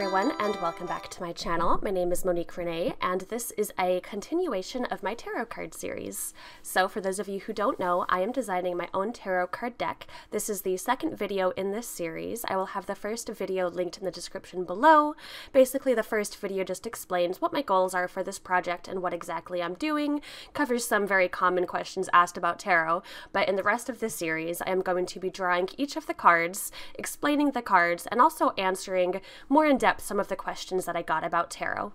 everyone, and welcome back to my channel. My name is Monique Renee, and this is a continuation of my tarot card series. So for those of you who don't know, I am designing my own tarot card deck. This is the second video in this series. I will have the first video linked in the description below. Basically, the first video just explains what my goals are for this project and what exactly I'm doing, covers some very common questions asked about tarot, but in the rest of this series, I am going to be drawing each of the cards, explaining the cards, and also answering more in depth some of the questions that I got about tarot.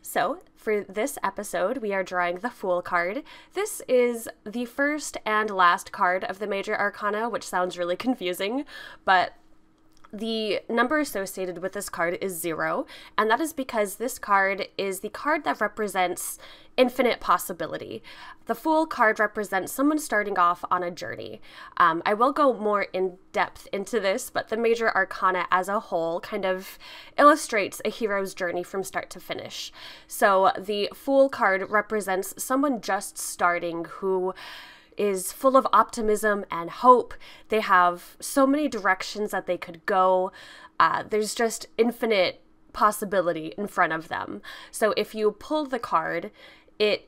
So for this episode, we are drawing the Fool card. This is the first and last card of the Major Arcana, which sounds really confusing, but the number associated with this card is 0, and that is because this card is the card that represents infinite possibility. The Fool card represents someone starting off on a journey. I will go more in depth into this, but the Major Arcana as a whole kind of illustrates a hero's journey from start to finish. So the Fool card represents someone just starting who is full of optimism and hope. They have so many directions that they could go. There's just infinite possibility in front of them. So if you pull the card, it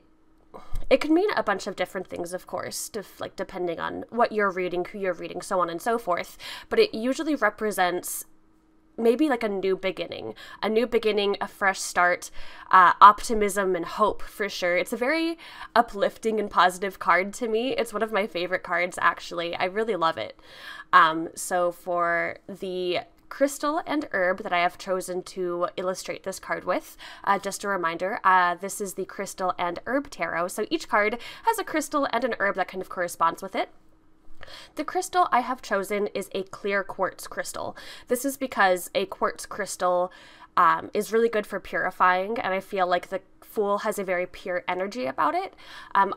could mean a bunch of different things, of course, depending on what you're reading, who you're reading, so on and so forth. But it usually represents maybe like a new beginning, a fresh start, optimism and hope for sure. It's a very uplifting and positive card to me. It's one of my favorite cards, actually. I really love it. So for the crystal and herb that I have chosen to illustrate this card with, just a reminder, this is the Crystal and Herb Tarot. So each card has a crystal and an herb that kind of corresponds with it. The crystal I have chosen is a clear quartz crystal. This is because a quartz crystal is really good for purifying, and I feel like the Fool has a very pure energy about it.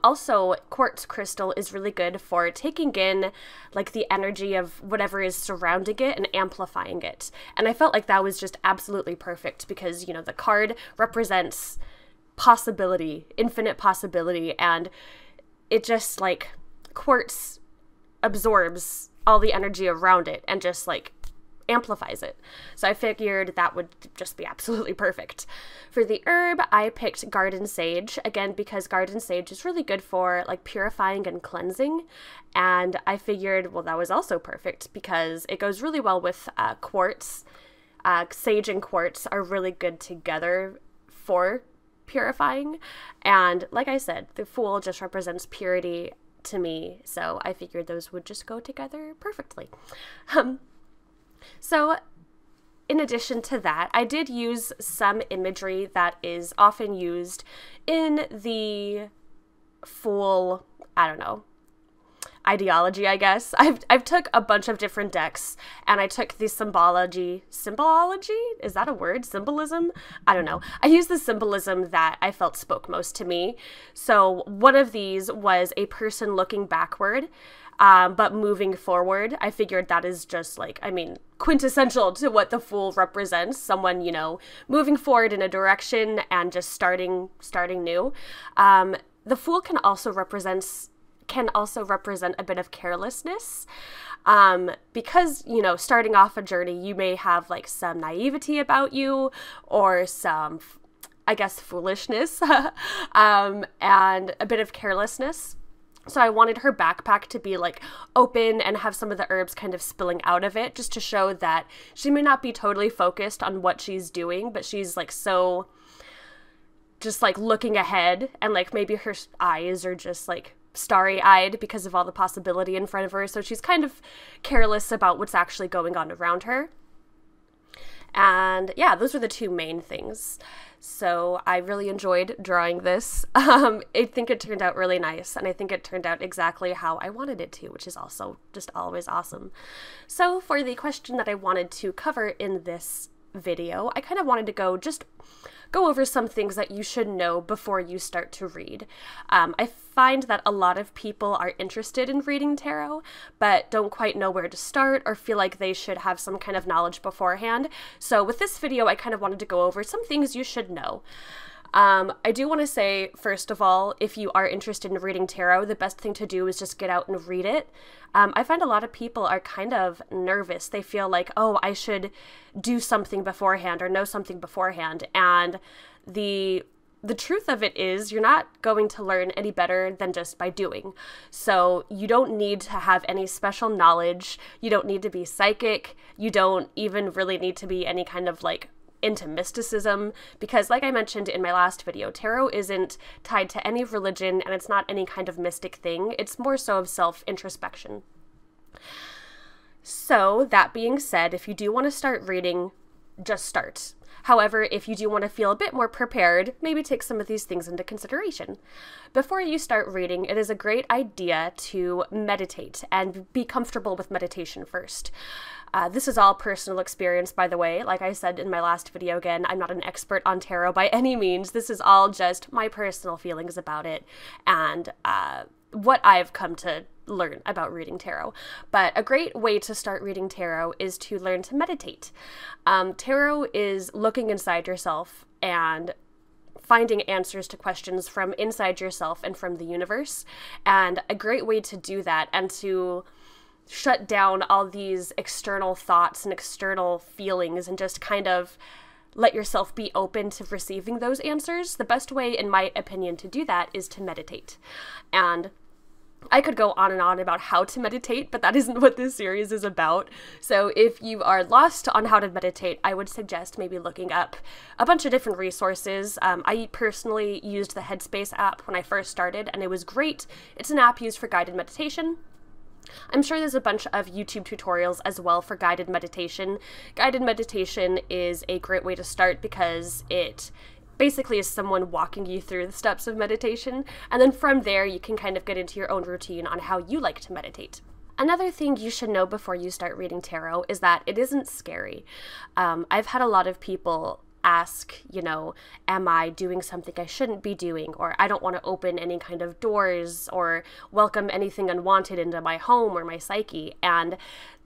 Also, quartz crystal is really good for taking in like the energy of whatever is surrounding it and amplifying it. And I felt like that was just absolutely perfect because, you know, the card represents possibility, infinite possibility, and it just like quartz absorbs all the energy around it and just like amplifies it. So I figured that would just be absolutely perfect. For the herb, I picked garden sage, again because garden sage is really good for like purifying and cleansing, and I figured, well, that was also perfect because it goes really well with quartz. Sage and quartz are really good together for purifying, and like I said, the Fool just represents purity to me, so I figured those would just go together perfectly. So in addition to that, I did use some imagery that is often used in the Fool, I don't know, ideology, I guess. I've took a bunch of different decks, and I took the symbology, is that a word? Symbolism? I don't know. I used the symbolism that I felt spoke most to me. So one of these was a person looking backward, but moving forward. I figured that is just like, I mean, quintessential to what the Fool represents. Someone, you know, moving forward in a direction and just starting new. The Fool can also represent a bit of carelessness, because, you know, starting off a journey, you may have like some naivety about you or some, I guess, foolishness, and a bit of carelessness. So I wanted her backpack to be like open and have some of the herbs kind of spilling out of it, just to show that she may not be totally focused on what she's doing, but she's like so just like looking ahead, and like maybe her eyes are just like starry-eyed because of all the possibility in front of her, so she's kind of careless about what's actually going on around her. And yeah, those are the two main things. So I really enjoyed drawing this. I think it turned out really nice, and I think it turned out exactly how I wanted it to, which is also just always awesome. So for the question that I wanted to cover in this video, I kind of wanted to go over some things that you should know before you start to read. I find that a lot of people are interested in reading tarot, but don't quite know where to start or feel like they should have some kind of knowledge beforehand. So with this video, I kind of wanted to go over some things you should know. I do want to say, first of all, if you are interested in reading tarot, the best thing to do is just get out and read it. I find a lot of people are kind of nervous. They feel like, oh, I should do something beforehand or know something beforehand. And the truth of it is you're not going to learn any better than just by doing. So you don't need to have any special knowledge. You don't need to be psychic. You don't even really need to be any kind of like into mysticism, because like I mentioned in my last video, tarot isn't tied to any religion and it's not any kind of mystic thing. It's more so of self-introspection. So that being said, if you do want to start reading, just start. However, if you do want to feel a bit more prepared, maybe take some of these things into consideration. Before you start reading, it is a great idea to meditate and be comfortable with meditation first. This is all personal experience, by the way. Like I said in my last video, again, I'm not an expert on tarot by any means. This is all just my personal feelings about it and what I've come to learn about reading tarot. But a great way to start reading tarot is to learn to meditate. Tarot is looking inside yourself and finding answers to questions from inside yourself and from the universe. And a great way to do that and to shut down all these external thoughts and external feelings and just kind of let yourself be open to receiving those answers. The best way, in my opinion, to do that is to meditate. And I could go on and on about how to meditate, but that isn't what this series is about. So if you are lost on how to meditate, I would suggest maybe looking up a bunch of different resources. I personally used the Headspace app when I first started, and it was great. It's an app used for guided meditation. I'm sure there's a bunch of YouTube tutorials as well for guided meditation. Guided meditation is a great way to start because it basically is someone walking you through the steps of meditation, and then from there you can kind of get into your own routine on how you like to meditate. Another thing you should know before you start reading tarot is that it isn't scary. I've had a lot of people ask, you know, am I doing something I shouldn't be doing? Or I don't want to open any kind of doors or welcome anything unwanted into my home or my psyche. And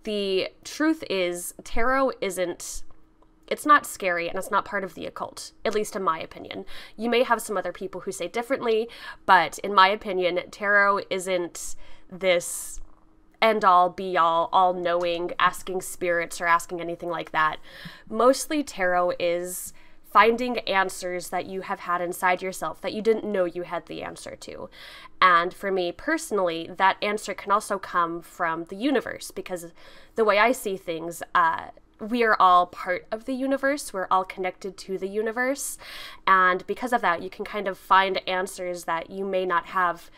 the truth is, tarot it's not scary and it's not part of the occult, at least in my opinion. You may have some other people who say differently, but in my opinion, tarot isn't this end-all, be-all, all-knowing, asking spirits or asking anything like that. Mostly tarot is finding answers that you have had inside yourself that you didn't know you had the answer to. And for me personally, that answer can also come from the universe, because the way I see things, we are all part of the universe. We're all connected to the universe. And because of that, you can kind of find answers that you may not have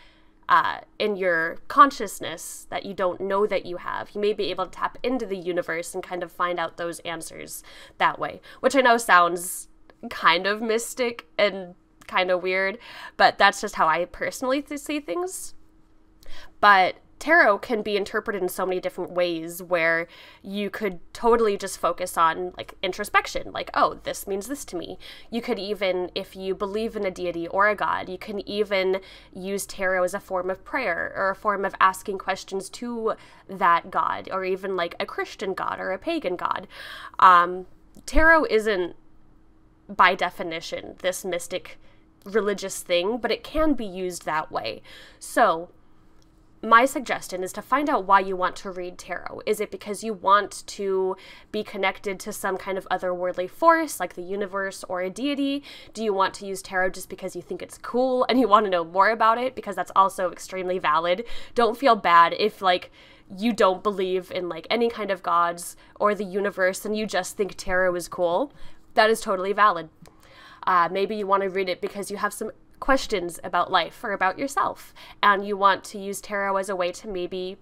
in your consciousness that you don't know that you have. You may be able to tap into the universe and kind of find out those answers that way, which I know sounds kind of mystic and kind of weird, but that's just how I personally see things. But tarot can be interpreted in so many different ways where you could totally just focus on like introspection, like, oh, this means this to me. You could even, if you believe in a deity or a god, you can even use tarot as a form of prayer or a form of asking questions to that god, or even like a Christian god or a pagan god. Tarot isn't by definition this mystic religious thing, but it can be used that way. So my suggestion is to find out why you want to read tarot. Is it because you want to be connected to some kind of otherworldly force, like the universe or a deity? Do you want to use tarot just because you think it's cool and you want to know more about it? Because that's also extremely valid. Don't feel bad if, like, you don't believe in, like, any kind of gods or the universe and you just think tarot is cool. That is totally valid. Maybe you want to read it because you have some questions about life or about yourself, and you want to use tarot as a way to maybe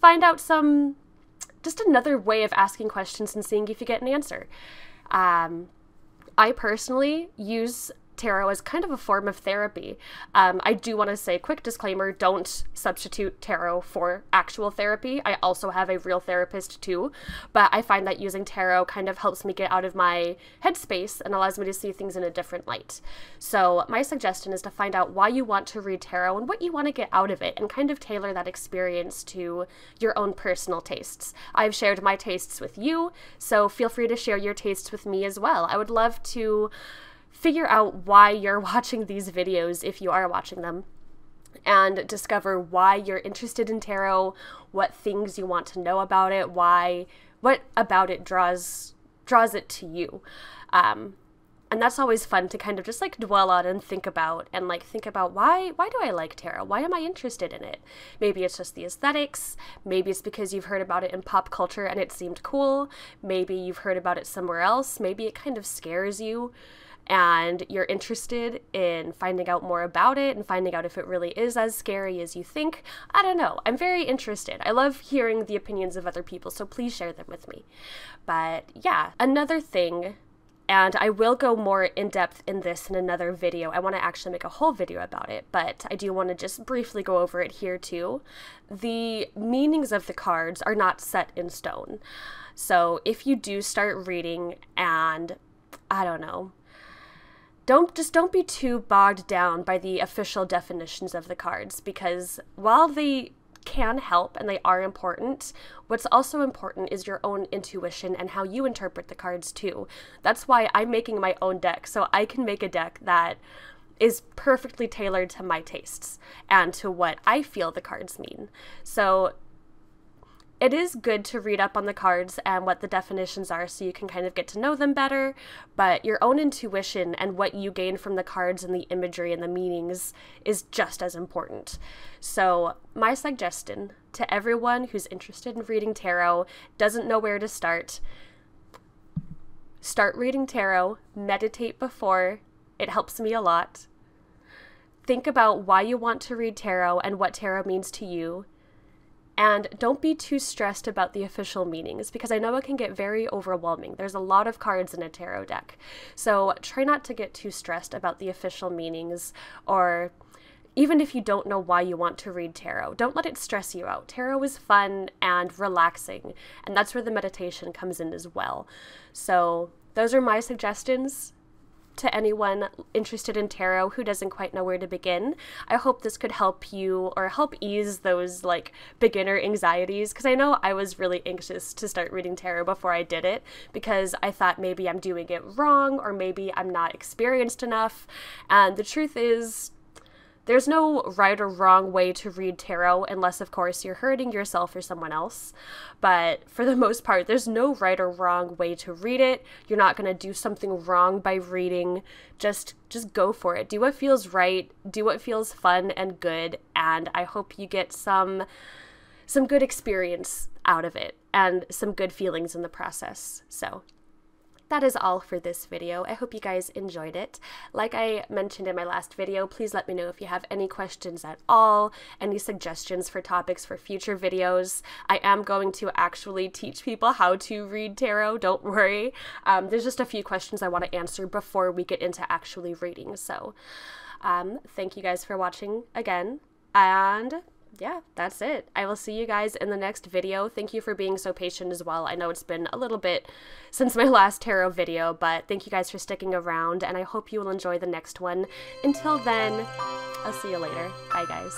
find out just another way of asking questions and seeing if you get an answer. I personally use tarot as kind of a form of therapy. I do want to say, quick disclaimer, don't substitute tarot for actual therapy. I also have a real therapist too, but I find that using tarot kind of helps me get out of my headspace and allows me to see things in a different light. So my suggestion is to find out why you want to read tarot and what you want to get out of it, and kind of tailor that experience to your own personal tastes. I've shared my tastes with you, so feel free to share your tastes with me as well. I would love to figure out why you're watching these videos if you are watching them, and discover why you're interested in tarot, what things you want to know about it, what about it draws it to you. And that's always fun to kind of just like dwell on and think about why do I like tarot? Why am I interested in it? Maybe it's just the aesthetics. Maybe it's because you've heard about it in pop culture and it seemed cool. Maybe you've heard about it somewhere else. Maybe it kind of scares you and you're interested in finding out more about it and finding out if it really is as scary as you think. I don't know. I'm very interested. I love hearing the opinions of other people, so please share them with me. But yeah, another thing, and I will go more in depth in this in another video. I want to actually make a whole video about it, but I do want to just briefly go over it here too. The meanings of the cards are not set in stone. So if you do start reading and, I don't know, don't be too bogged down by the official definitions of the cards, because while they can help and they are important, what's also important is your own intuition and how you interpret the cards too. That's why I'm making my own deck, so I can make a deck that is perfectly tailored to my tastes and to what I feel the cards mean. So it is good to read up on the cards and what the definitions are so you can kind of get to know them better, but your own intuition and what you gain from the cards and the imagery and the meanings is just as important. So my suggestion to everyone who's interested in reading tarot, doesn't know where to start reading tarot, meditate before. It helps me a lot. Think about why you want to read tarot and what tarot means to you. And don't be too stressed about the official meanings, because I know it can get very overwhelming. There's a lot of cards in a tarot deck. So try not to get too stressed about the official meanings, or even if you don't know why you want to read tarot, don't let it stress you out. Tarot is fun and relaxing, and that's where the meditation comes in as well. So those are my suggestions to anyone interested in tarot who doesn't quite know where to begin. I hope this could help you, or help ease those like beginner anxieties, because I know I was really anxious to start reading tarot before I did it, because I thought maybe I'm doing it wrong, or maybe I'm not experienced enough. And the truth is, there's no right or wrong way to read tarot, unless, of course, you're hurting yourself or someone else. But for the most part, there's no right or wrong way to read it. You're not going to do something wrong by reading. Just go for it. Do what feels right. Do what feels fun and good. And I hope you get some good experience out of it and some good feelings in the process. So that is all for this video. I hope you guys enjoyed it. Like I mentioned in my last video, please let me know if you have any questions at all, any suggestions for topics for future videos. I am going to actually teach people how to read tarot, don't worry. There's just a few questions I want to answer before we get into actually reading. So thank you guys for watching again, and yeah, that's it. I will see you guys in the next video. Thank you for being so patient as well. I know it's been a little bit since my last tarot video, but thank you guys for sticking around, and I hope you will enjoy the next one. Until then, I'll see you later. Bye, guys.